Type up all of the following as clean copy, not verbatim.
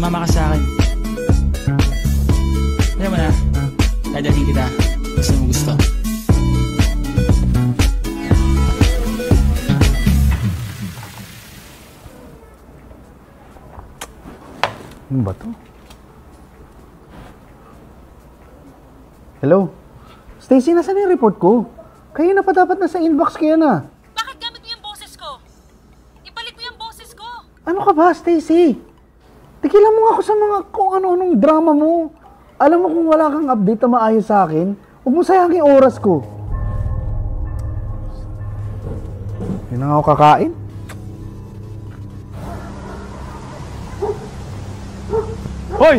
Sumama ka sa akin. Alam mo na, dadalhin kita. Gusto mo gusto. Ano ba to? Hello? Stacy, nasaan yung report ko? Kayo na pa dapat nasa inbox ko yan ah. Bakit gamit mo yung boses ko? Ibalik mo yung boses ko! Ano ka ba, Stacy? Tigilan mo nga ako sa mga kung ano-anong drama mo. Alam mo kung wala kang update na maayos sa akin, huwag mo sayangin oras ko. Hindi na nga ako kakain. Hoy!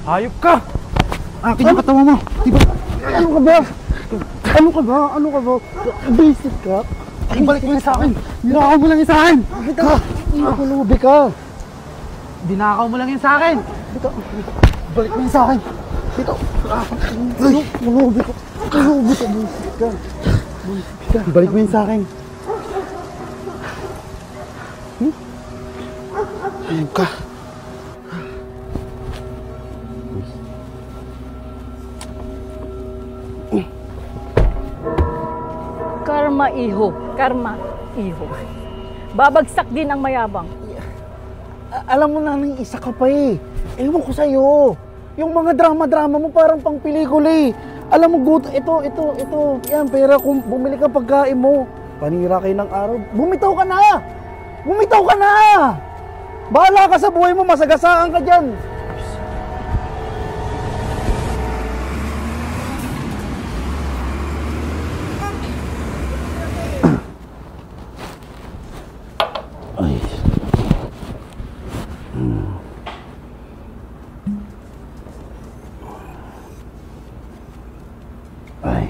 Hayop ka! Akin yung katawa mo. Diba? Ano ka ba? Ano ka ba? Ano ka ba? Basic ka? Ay, balik mo lang sa akin. Dinakaw mo lang yun sa akin. Bita! Nakulubi ka. Dinakaw mo lang yun sa akin. Bita! Balik mo yun sa akin. Bita! Nakulubi ka. Nakulubi ka. Basic ka. Basic ka. Balik mo yun sa akin. Ano ka? Karma, iho. Karma, iho. Babagsak din ang mayabang. Alam mo na nang isa ka pa eh. Ewan ko sa'yo. Yung mga drama-drama mo parang pang pelikula eh. Alam mo, good, ito. Yan, pera kung bumili ka pagkain mo. Panira kayo ng araw. Bumitaw ka na! Bumitaw ka na! Bahala ka sa buhay mo, masagasaan ka dyan. Ay. Ay.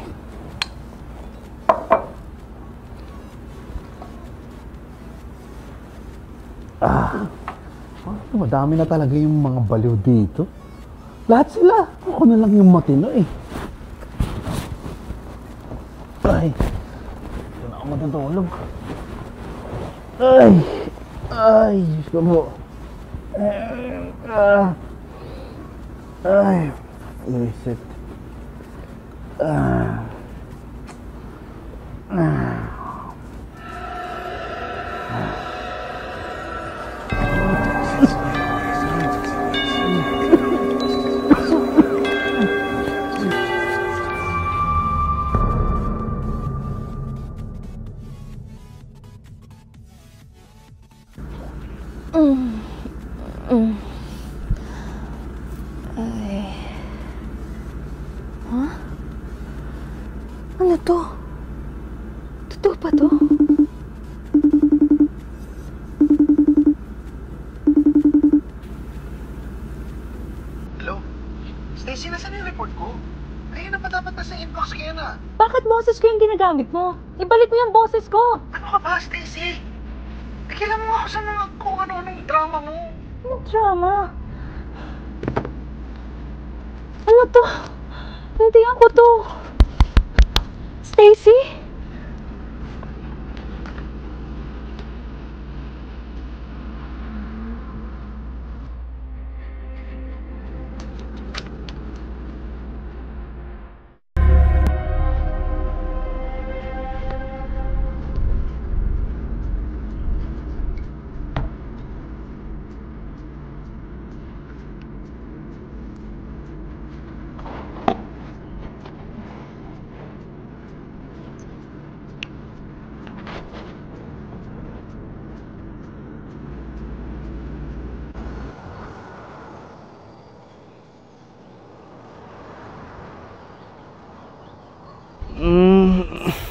Madami na talaga yung mga baliw dito. Lahat sila. Ako na lang yung matino eh. Ay. Ito na ako matutulog. Ay. Ay. Gusto mo. Ay. Isit. Ano to? Totoo ba to? Hello? Stacy, nasaan yung report ko? Ayun na pa dapat nasa inbox ko yan ah. Bakit boses ko yung ginagamit mo? Ibalik mo yung boses ko! Ano ka ba, Stacy? Tigilan mo ako sa mga kung ano-anong drama mo. Anong drama? Ano to? Hindi ako to. Stacy?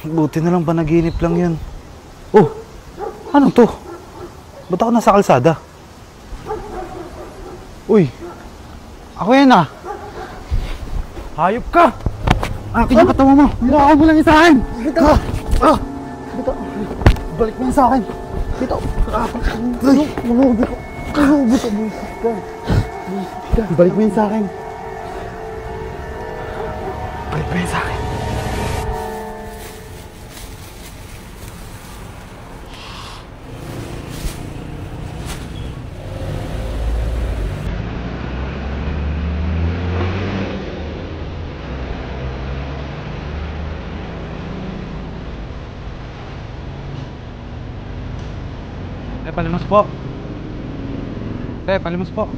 Buti na lang panaginip lang yan. Oh, ano to? Ba't ako nasa kalsada? Uy, ako yan ah. Hayop ka! Akin yung katawa mo. Dinakaw mo lang yun sa akin. Bito. Bito. Balik mo yun sa akin. Bito. Malubi ko. Malubi ko. Balik mo yun sa akin. Balik mo yun sa akin. Palimos po. Palimos po.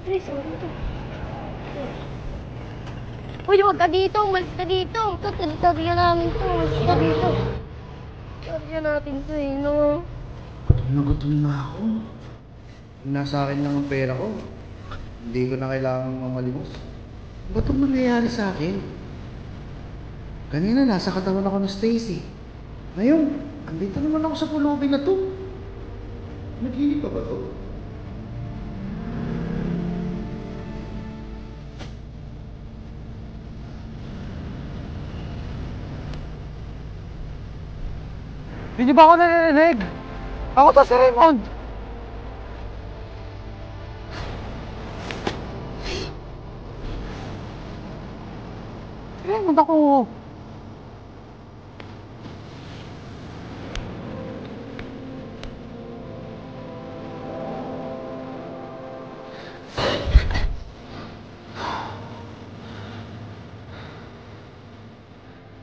Please, uy, huwag ka dito. Umalis ka dito. Ito, teritorya namin to. Umalis ka dito. Teritorya natin to eh, no? Nagutom na ako. Nasa akin lang ang pera ko. Hindi ko na kailangang mamalimos. Ba't itong nangyayari sa akin? Kanina nasa katawan ako ng Stacy. Ngayon, andito naman ako sa pulubing na to. Naginip pa ba to? Hindi ba ako narinig? Ako to si Raymond. Raymond ako.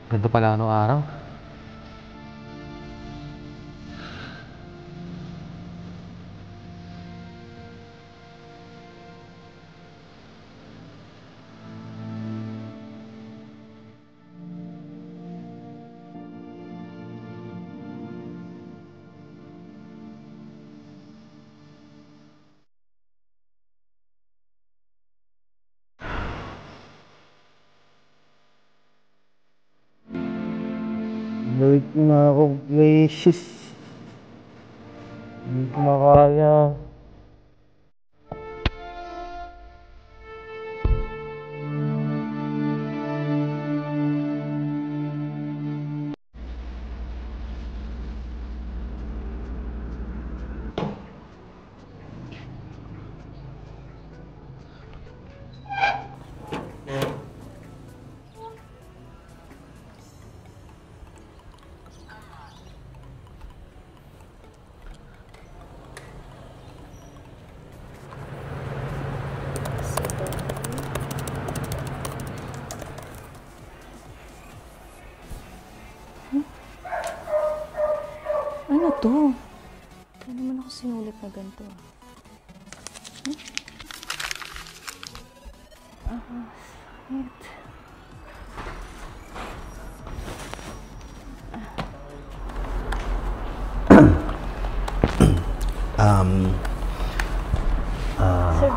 Ganda pala ano araw. Balik na ako, please. Hindi ko makaya. Ano to? Hindi naman ako sinulit na ganito. Sakit. Sir.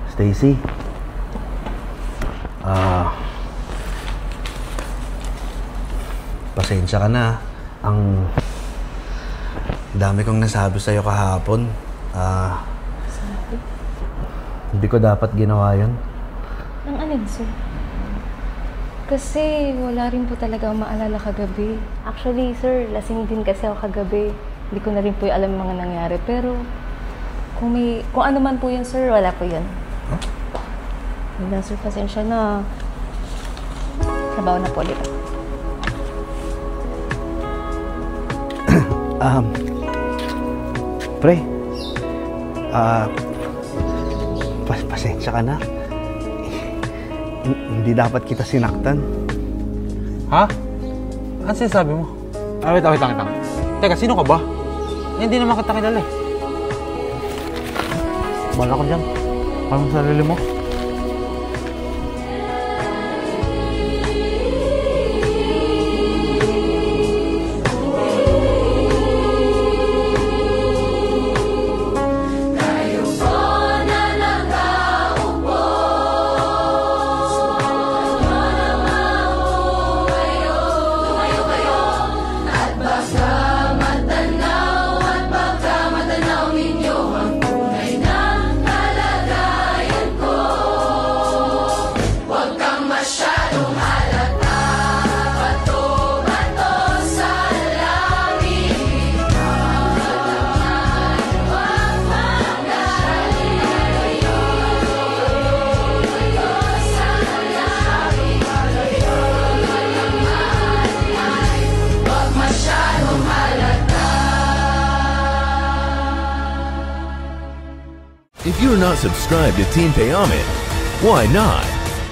Stacy. Pasensya ka na. Ang dami kong nasabi sa'yo kahapon. Hindi ko dapat ginawa yun. Ang alin, sir? Kasi wala rin po talaga ang maalala kagabi. Actually, sir, lasing din kasi ako kagabi. Hindi ko na rin po alam yung mga nangyari. Pero kung ano man po yun, sir, wala po yun. Huh? Wala, sir, pasensya na. Trabaho na po ulit ako. Pre, pasensya ka na. Hindi dapat kita sinaktan. Ha? Ano sinasabi mo? Wait lang. Teka, sino ka ba? Hindi naman kita kilala eh. Bala ka dyan. Parang sa sarili mo. If you're not subscribed to Team Payaman, why not?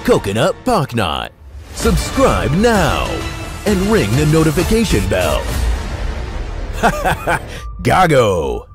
Coconut Pocknot. Subscribe now and ring the notification bell. Gago!